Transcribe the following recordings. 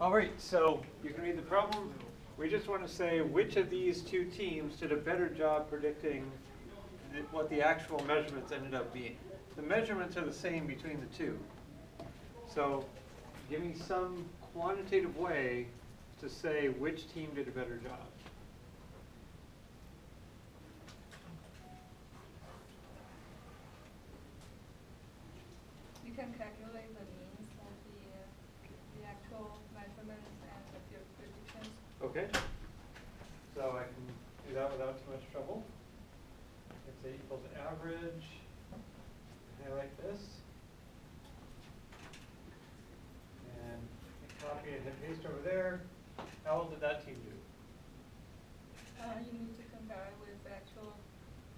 All right, so you can read the problem. We just want to say which of these two teams did a better job predicting what the actual measurements ended up being. The measurements are the same between the two. So give me some quantitative way to say which team did a better job. You can calculate the means of the actual measurements and the predictions. Okay. So I can do that without too much trouble. Let's say equals average. Highlight this. And copy and hit paste over there. How well did that team do? You need to compare it with the actual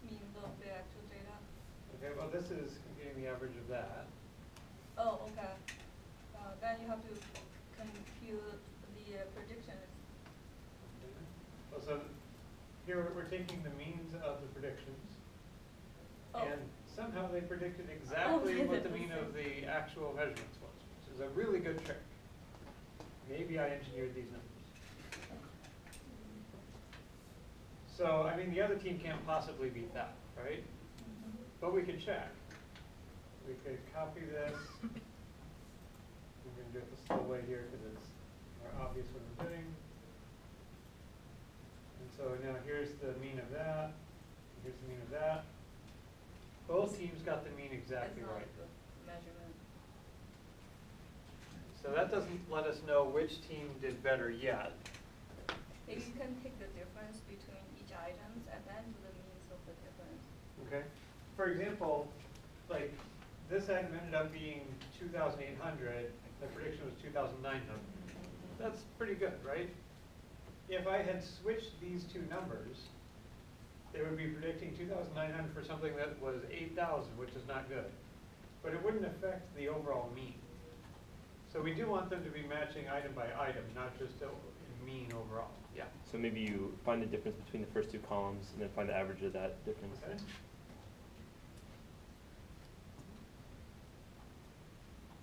means of the actual data. Okay, well this is computing the average of that. Oh, okay. Then you have to compute the predictions. Okay. Well, so here we're taking the means of the predictions. Oh. And somehow they predicted exactly what the mean of the actual measurements was, which is a really good trick. Maybe I engineered these numbers. So, I mean, the other team can't possibly beat that, right? But we could check. We could copy this. We're going to do it the slow way here because it's more obvious what I'm doing. And so now here's the mean of that. Here's the mean of that. Both teams got the mean exactly right. Measurement. So that doesn't let us know which team did better yet. Maybe you can take the difference between each items and then do the means of the difference. Okay. For example, like this item ended up being 2,800. The prediction was 2,900. That's pretty good, right? If I had switched these two numbers, they would be predicting 2,900 for something that was 8,000, which is not good. But it wouldn't affect the overall mean. So we do want them to be matching item by item, not just a mean overall. Yeah. So maybe you find the difference between the first two columns and then find the average of that difference. Okay.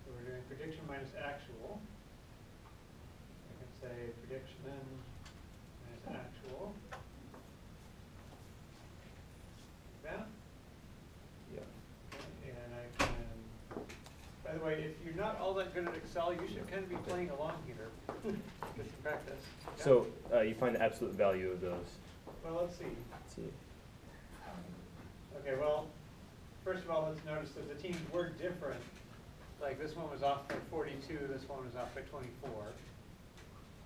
So we're doing prediction minus actual. I can say prediction minus actual. Like that. Yeah. Okay. And I can, by the way, if you're not all that good at Excel, you should kind of be playing along here. Get some practice. Yeah? So you find the absolute value of those. Well, let's see. Let's see. Okay, well, first of all, let's notice that the teams were different. Like this one was off by 42, this one was off by 24.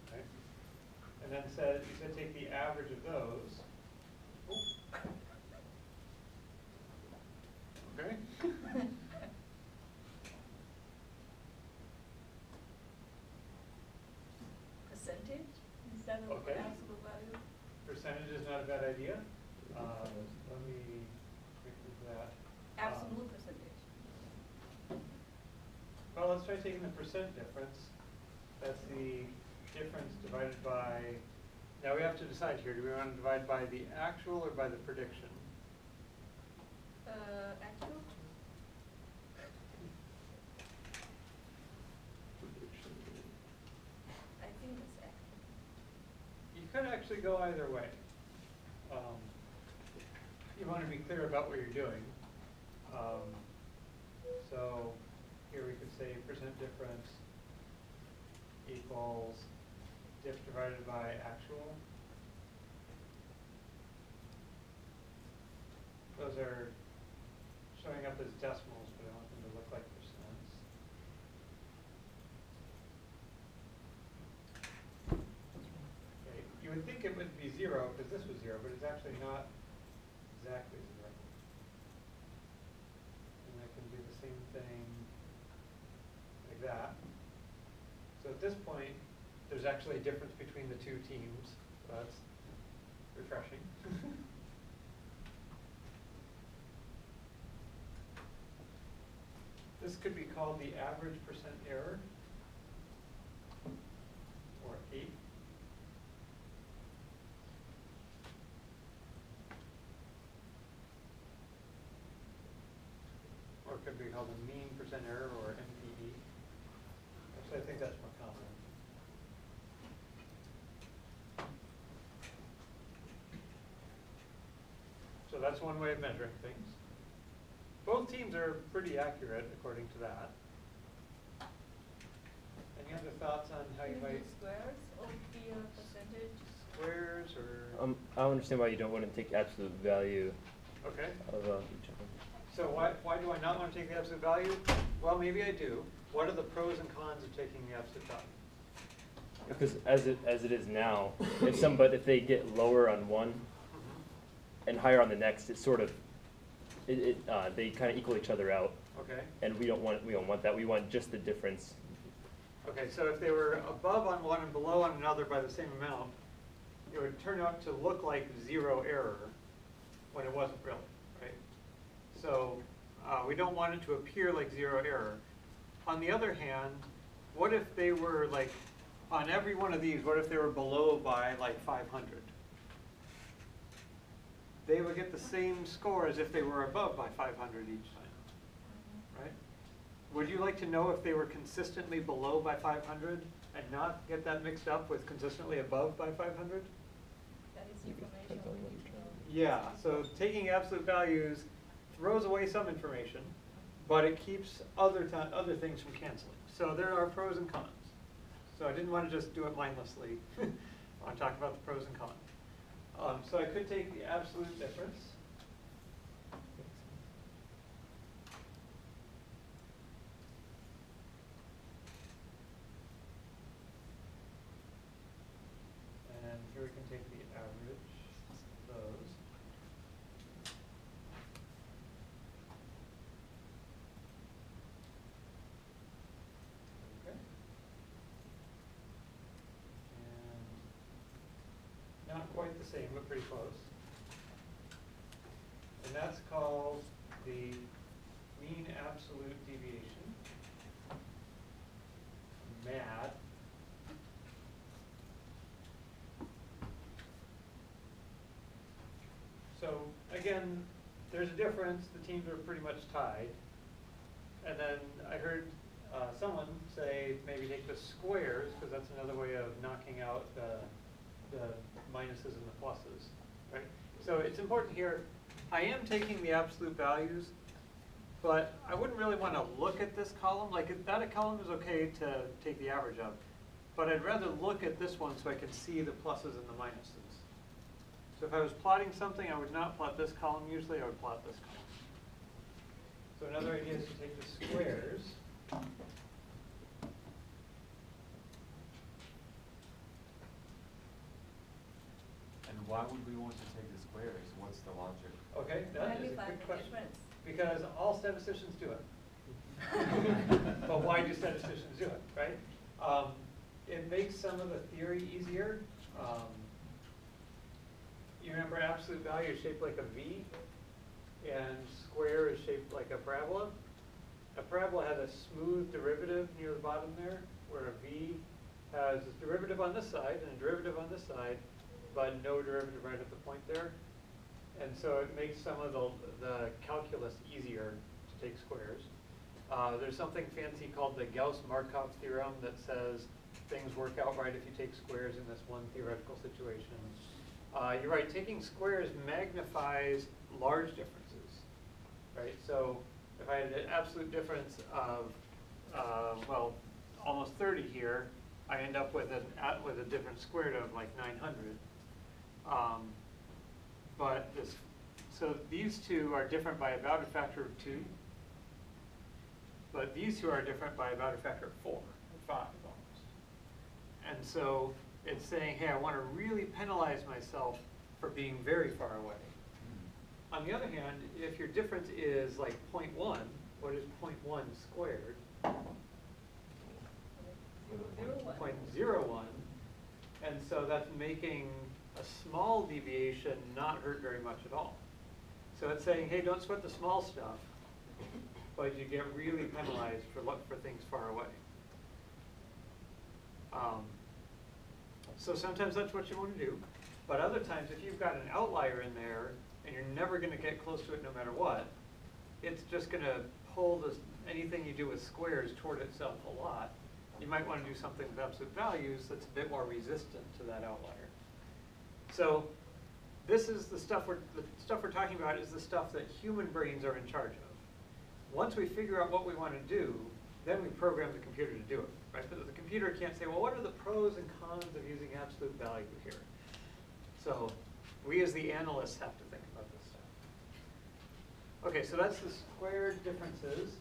Okay? And then said, you said take the average of those. Okay? Percentage instead of Okay. absolute value. Percentage is not a bad idea. Let me remove that. Absolute percentage. Well, let's try taking the percent difference. That's the difference divided by, now we have to decide here, do we want to divide by the actual or by the prediction? Actual? I think it's actual. You could actually go either way. You want to be clear about what you're doing. So here we could say percent difference equals diff divided by actual. Those are showing up as decimals, but I want them to look like percents. Okay. You would think it would be 0 because this was 0, but it's actually not exactly 0. And I can do the same thing like that. So at this point, there's actually a difference between the two teams. So that's refreshing. This could be called the average percent error, or 8. Or it could be called the mean percent error, or MPE. Actually, I think that's more common. that's one way of measuring things. Both teams are pretty accurate according to that. Any other thoughts on how you Can might do squares of the percentage? squares or? I don't understand why you don't want to take absolute value Okay. of each of them. So why do I not want to take the absolute value? Well, maybe I do. What are the pros and cons of taking the absolute value? Because as it is now, if they get lower on one and higher on the next, it's sort of they kind of equal each other out. Okay. And we don't want that. We want just the difference. Okay, so if they were above on one and below on another by the same amount, it would turn out to look like zero error when it wasn't really, right? So we don't want it to appear like zero error. On the other hand, what if they were like, on every one of these, what if they were below by like 500? They would get the same score as if they were above by 500 each time, right? Would you like to know if they were consistently below by 500 and not get that mixed up with consistently above by 500? That is information we need to know. Yeah, so taking absolute values throws away some information, but it keeps other things from canceling. So there are pros and cons. So I didn't want to just do it mindlessly. I want to talk about the pros and cons. So I could take the absolute difference. And here we can take the average of those. Okay. And not quite the same, but pretty close. And that's called the mean absolute deviation, MAD. So again, there's a difference. The teams are pretty much tied. And then I heard someone say maybe take the squares, because that's another way of knocking out the minuses and the pluses, right? So it's important here. I am taking the absolute values, but I wouldn't really want to look at this column. Like that column is okay to take the average of, but I'd rather look at this one so I can see the pluses and the minuses. So if I was plotting something, I would not plot this column usually, I would plot this column. So another idea is to take the squares. And why would we want to take the squares? What's the logic? Okay, that is a Magnify good the question. difference. Because all statisticians do it. But why do statisticians do it, right? It makes some of the theory easier. You remember absolute value is shaped like a V, and square is shaped like a parabola. A parabola has a smooth derivative near the bottom there, where a V has a derivative on this side and a derivative on this side, but no derivative right at the point there. And so it makes some of the calculus easier to take squares. There's something fancy called the Gauss-Markov theorem that says things work out right if you take squares in this one theoretical situation. You're right, taking squares magnifies large differences, right? So if I had an absolute difference of, well, almost 30 here, I end up with a difference squared of like 900. So these two are different by about a factor of 2, but these two are different by about a factor of 4, or 5 almost. And so it's saying, hey, I want to really penalize myself for being very far away. On the other hand, if your difference is like 0.1, what is 0.1 squared? 0.01. And so that's making a small deviation not hurt very much at all. So it's saying, hey, don't sweat the small stuff, but you get really penalized for things far away. So sometimes that's what you want to do, but other times if you've got an outlier in there and you're never going to get close to it no matter what, it's just going to pull anything you do with squares toward itself a lot. You might want to do something with absolute values that's a bit more resistant to that outlier. So this is the stuff we're talking about is the stuff that human brains are in charge of. Once we figure out what we want to do, then we program the computer to do it, right? But the computer can't say, well, what are the pros and cons of using absolute value here? So we as the analysts have to think about this stuff. Okay, so that's the squared differences.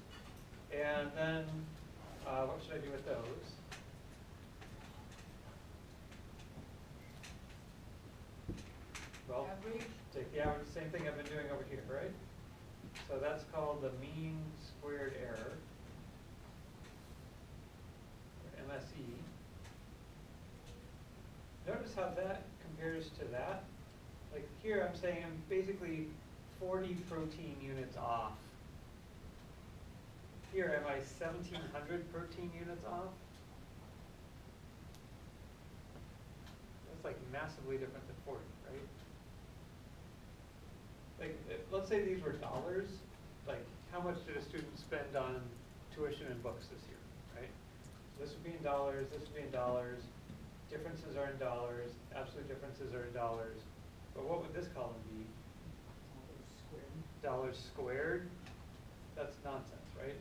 And then what should I do with those? Well, Average. take the average, same thing I've been doing over here, right? So that's called the mean squared error, or MSE. Notice how that compares to that. Like here I'm saying I'm basically 40 protein units off. Here am I 1,700 protein units off? That's like massively different than 40, right? Like, let's say these were dollars, like how much did a student spend on tuition and books this year, right? This would be in dollars, this would be in dollars, differences are in dollars, absolute differences are in dollars. But what would this column be? Dollars squared? That's nonsense, right?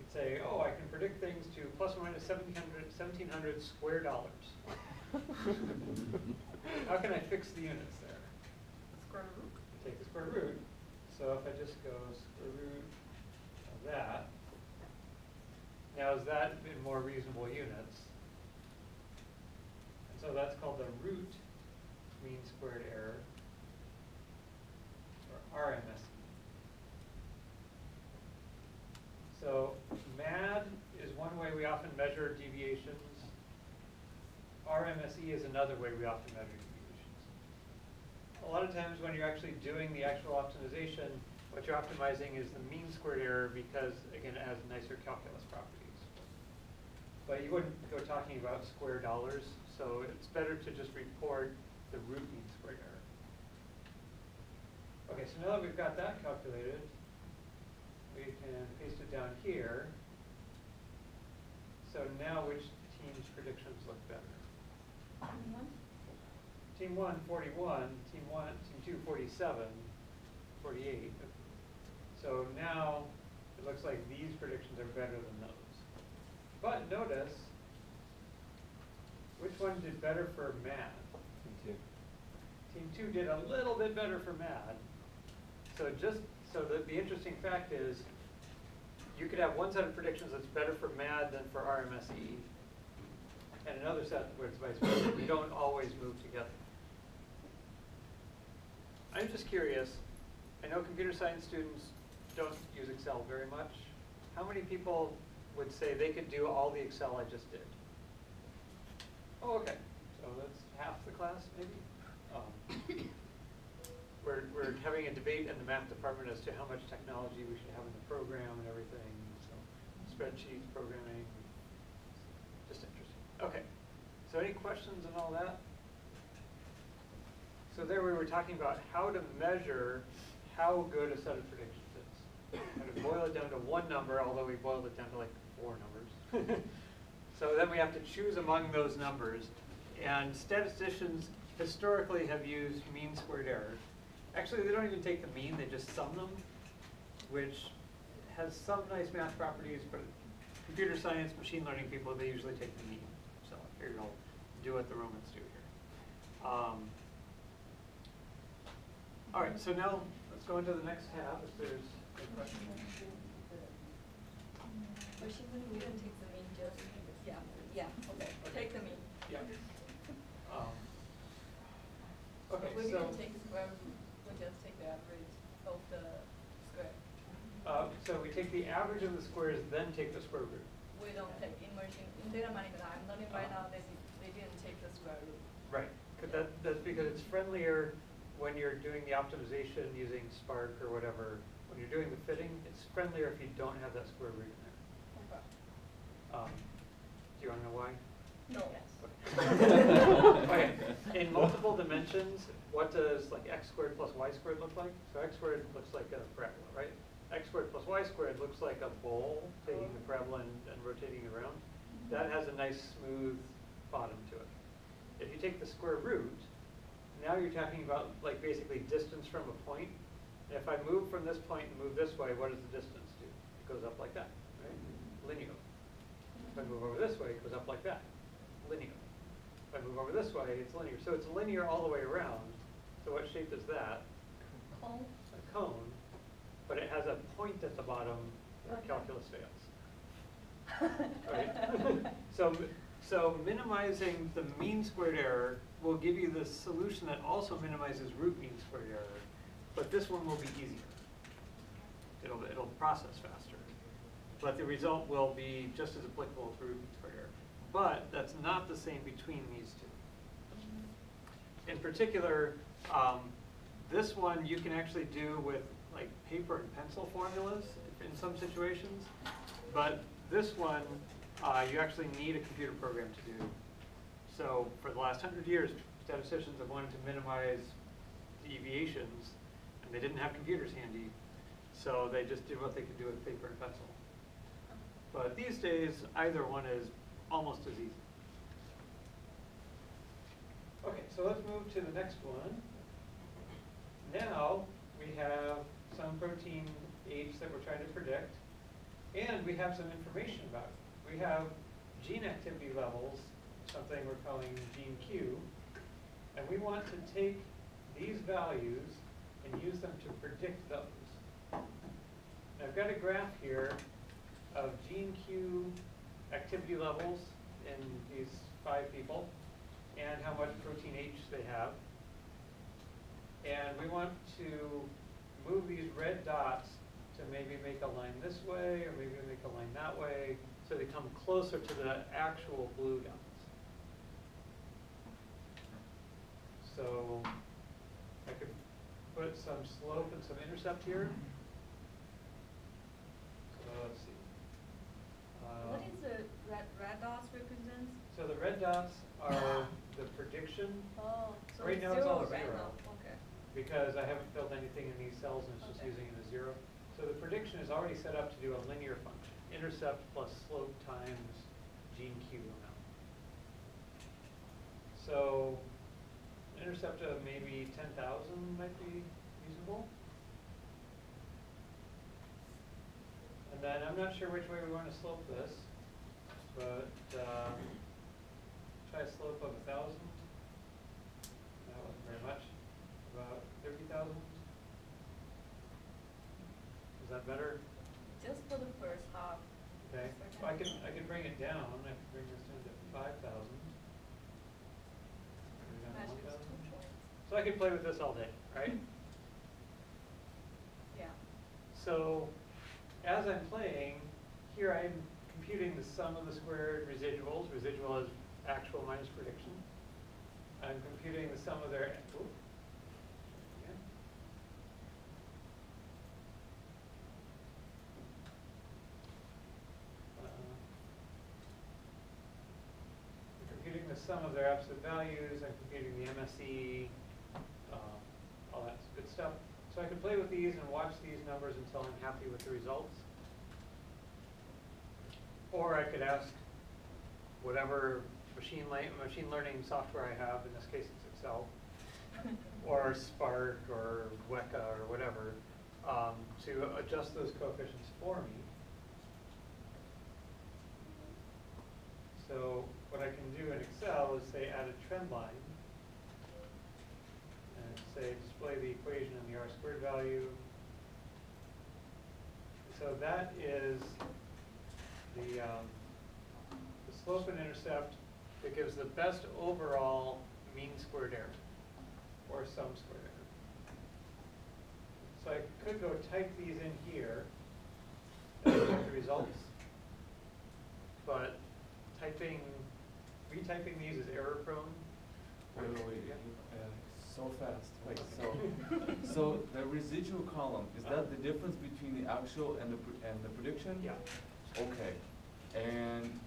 You'd say, oh, I can predict things to plus or minus 1,700 square dollars. How can I fix the units there? Square root. Take the square root. So if I just go square root of that, now is that in more reasonable units? And so that's called the root mean squared error, or RMSE. So MAD is one way we often measure deviations. RMSE is another way we often measure deviations. A lot of times when you're actually doing the actual optimization, what you're optimizing is the mean squared error because, again, it has nicer calculus properties. But you wouldn't go talking about square dollars, so it's better to just report the root mean squared error. Okay, so now that we've got that calculated, we can paste it down here. So now which team's predictions look better? Team 1, 41, team 2, 47, 48. So now it looks like these predictions are better than those. But notice, which one did better for math? Team 2 did a little bit better for math. So the interesting fact is, you could have one set of predictions that's better for MAD than for RMSE, and another set where it's vice versa. We don't always move together. I'm just curious, I know computer science students don't use Excel very much. How many people would say they could do all the Excel I just did? Oh, okay. So that's half the class, maybe? We're having a debate in the math department as to how much technology we should have in the program and everything. So spreadsheets, programming, just interesting. Okay, so any questions on all that? So there we were talking about how to measure how good a set of predictions is. How to boil it down to one number, although we boiled it down to like 4 numbers. So then we have to choose among those numbers. And statisticians historically have used mean squared error. Actually, they don't even take the mean, they just sum them, which has some nice math properties, but computer science, machine learning people, they usually take the mean. So I figured I'll do what the Romans do here. All right, so now let's go into the next tab if there's any questions. Machine learning, we don't take the mean, just, yeah, okay, take the mean. Yeah. Okay, We so. didn't take square root, we just take the average of the square. So we take the average of the squares, then take the square root. We don't take immersion, in data management, I'm learning right now, they didn't take the square root. Right, that's because it's friendlier when you're doing the optimization using Spark or whatever. When you're doing the fitting, it's friendlier if you don't have that square root in there. Okay. Do you want to know why? No. Okay. In multiple dimensions, what does like x squared plus y squared look like? So x squared looks like a parabola, right? X squared plus y squared looks like a bowl taking the parabola and rotating it around. That has a nice smooth bottom to it. If you take the square root, now you're talking about like basically distance from a point. And if I move from this point and move this way, what does the distance do? It goes up like that, right? Linear. If I move over this way, it goes up like that, linear. If I move over this way, it's linear. So it's linear all the way around. So what shape is that? Cone. A cone, but it has a point at the bottom where Okay. calculus fails. Right? So minimizing the mean squared error will give you the solution that also minimizes root mean squared error, but this one will be easier. It'll process faster, but the result will be just as applicable to root mean squared error. But that's not the same between these two. In particular, this one you can actually do with like paper and pencil formulas in some situations, but this one you actually need a computer program to do. So for the last 100 years, statisticians have wanted to minimize deviations, and they didn't have computers handy, so they just did what they could do with paper and pencil. But these days, either one is almost as easy. Okay, so let's move to the next one. Now we have some protein H that we're trying to predict, and we have some information about it. We have gene activity levels, something we're calling gene Q, and we want to take these values and use them to predict those. Now, I've got a graph here of gene Q activity levels in these 5 people and how much protein H they have. And we want to move these red dots to maybe make a line this way or maybe make a line that way so they come closer to the actual blue dots. So I could put some slope and some intercept here. So let's see. What is the red dots represents? So the red dots are the prediction. Oh, so Right it's now it's all right zero. now. Okay. Because I haven't filled anything in these cells and it's just Okay. using it as 0. So the prediction is already set up to do a linear function. Intercept plus slope times gene Q amount. So intercept of maybe 10,000 might be reasonable. And then I'm not sure which way we want to slope this, but try a slope of 1,000. That wasn't very much. About 30,000. Is that better? Just for the first half. Okay. Well, I could bring it down. I could bring this down to 5,000. Match is 2 points. So I could play with this all day, right? Yeah. So as I'm playing, here I'm computing the sum of the squared residuals. Residual is actual minus prediction. I'm computing the sum of their. Ooh. Yeah. I'm computing the sum of their absolute values. I'm computing the MSE, all that good stuff. So I can play with these and watch these numbers until I'm happy with the results. Or I could ask whatever machine learning software I have, in this case it's Excel, or Spark or Weka or whatever, to adjust those coefficients for me. So what I can do in Excel is say add a trend line, and say display the equation and the R² value. So that is the slope and intercept that gives the best overall mean squared error, or sum squared error. So I could go type these in here and get the results, but retyping these is error prone. Wait, so fast. Wait, so the residual column, is that the difference between the actual and the prediction? Yeah. Okay, and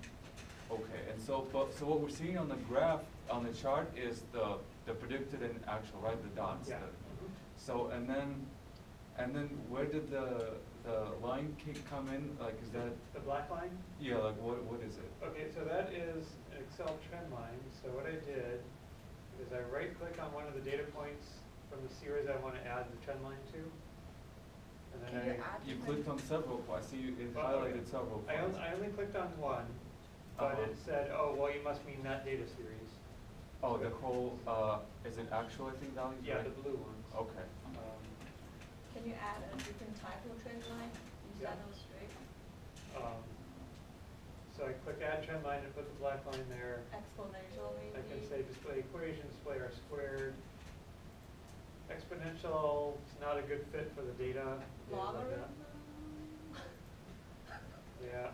so what we're seeing on the graph, on the chart, is the predicted and actual, right? The dots. Yeah. So and then where did the line come in? Like, is that The black line? Yeah, like what is it? Okay, so that is an Excel trend line. So what I did is I right click on one of the data points from the series I want to add the trend line to. And then Can you add You them? clicked on several points, I see it Well, highlighted several I points. only clicked on one, but it said, oh, well, you must mean that data series. Oh, the whole, is it actual, I think, values, Yeah, right? the blue ones. Okay. Can you add a different type of trend line Yeah. instead of straight? So I click add trend line and put the black line there. Exponential I maybe? can say display equation, display R squared. Exponential is not a good fit for the data. Logarithm? Yeah.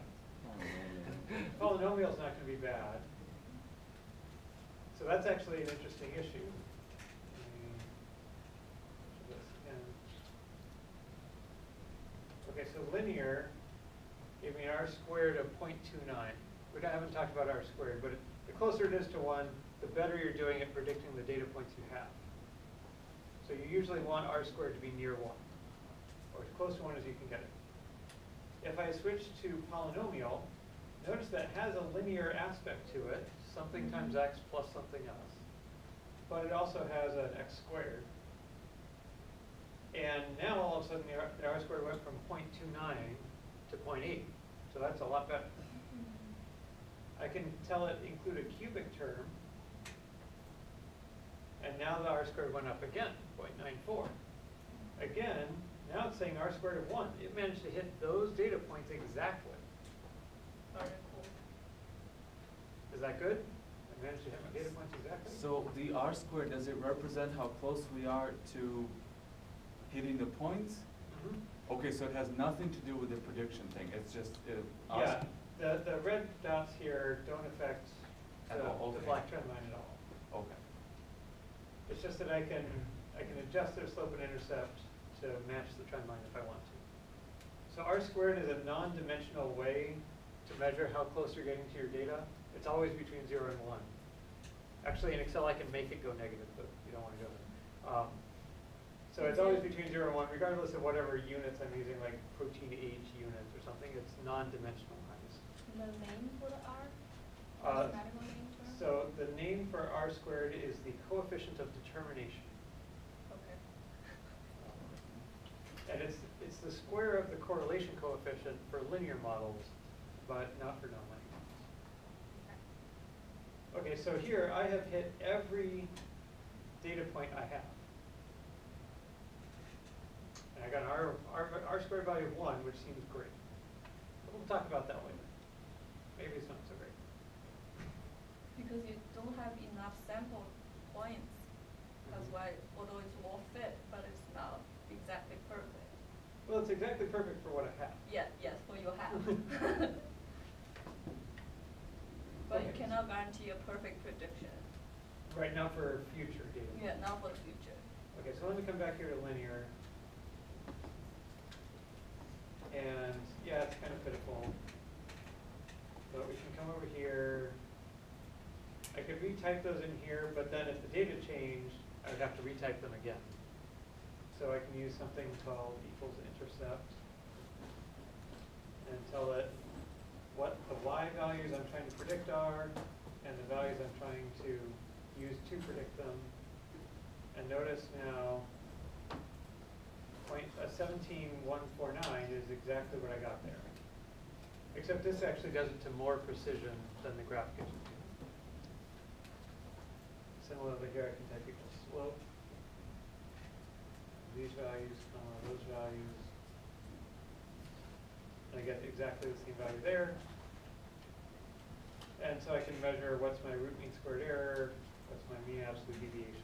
Polynomial's not gonna be bad. So that's actually an interesting issue. This again. Okay, so linear gave me R squared of 0.29. We haven't talked about R squared, but the closer it is to 1, the better you're doing at predicting the data points you have. So you usually want R squared to be near 1, or as close to 1 as you can get it. If I switch to polynomial, notice that it has a linear aspect to it, something times x plus something else. But it also has an x squared. And now all of a sudden the R squared went from 0.29 to 0.8, so that's a lot better. I can tell it include a cubic term, and now the R squared went up again, 0.94. Again, now it's saying R squared of 1. It managed to hit those data points exactly. Very cool. Is that good? I managed to hit my data points exactly? So the R squared, does it represent how close we are to hitting the points? Mhm. Okay, so it has nothing to do with the prediction thing, it's just, R Yeah, the red dots here don't affect At all, the okay. black trend line at all. Okay. It's just that I can adjust their slope and intercept to match the trend line if I want to. So R squared is a non-dimensional way to measure how close you're getting to your data. It's always between 0 and 1. Actually, in Excel, I can make it go negative, but you don't want to go there. So it's always between 0 and 1, regardless of whatever units I'm using, like protein age units or something. It's non-dimensionalized. The name for the R? Mathematical name for it? So the name for R squared is the coefficient of determination. Okay. And it's the square of the correlation coefficient for linear models, but not for nonlinear models. Okay, so here I have hit every data point I have. And I got an R squared value of 1, which seems great. But we'll talk about that later. Maybe it's not so great. Because you don't have enough sample points. That's why, although it's more fit, but it's not exactly perfect. Well, it's exactly perfect for what I have. Yeah, yes, for your half. But you Okay. cannot guarantee a perfect prediction. Right now for future data. Yeah, not for the future. Okay, so let me come back here to linear. And yeah, it's kind of pitiful. But we can come over here. I could retype those in here, but then if the data changed, I would have to retype them again. So I can use something called equals intercept and tell it what the y values I'm trying to predict are and the values I'm trying to use to predict them. And notice now 17149 is exactly what I got there. Except this actually does it to more precision than the graph gives it to. Similarly here I can type equals slope. These values, those values. And I get exactly the same value there. And so I can measure what's my root mean squared error, what's my mean absolute deviation.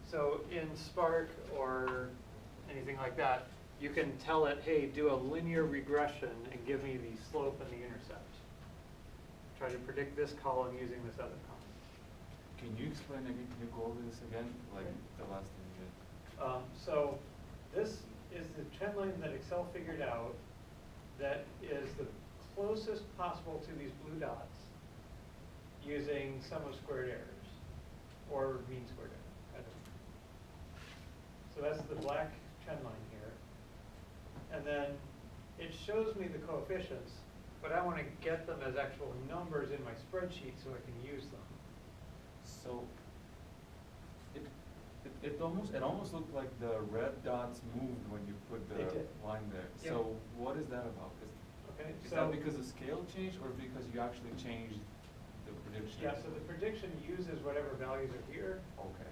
So in Spark or anything like that, you can tell it, hey, do a linear regression and give me the slope and the intercept. Try to predict this column using this other column. Can you explain again, can you go over this again, like the last thing you did? So this is the trend line that Excel figured out that is the closest possible to these blue dots using sum of squared errors or mean squared error. So that's the black trend line here. And then it shows me the coefficients, but I want to get them as actual numbers in my spreadsheet so I can use them. It almost looked like the red dots moved when you put the They did. line there. Yep. So what is that about? Okay, Is so. that because the scale changed or because you actually changed the prediction? Yeah, so the prediction uses whatever values are here. Okay.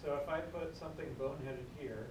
So if I put something boneheaded here,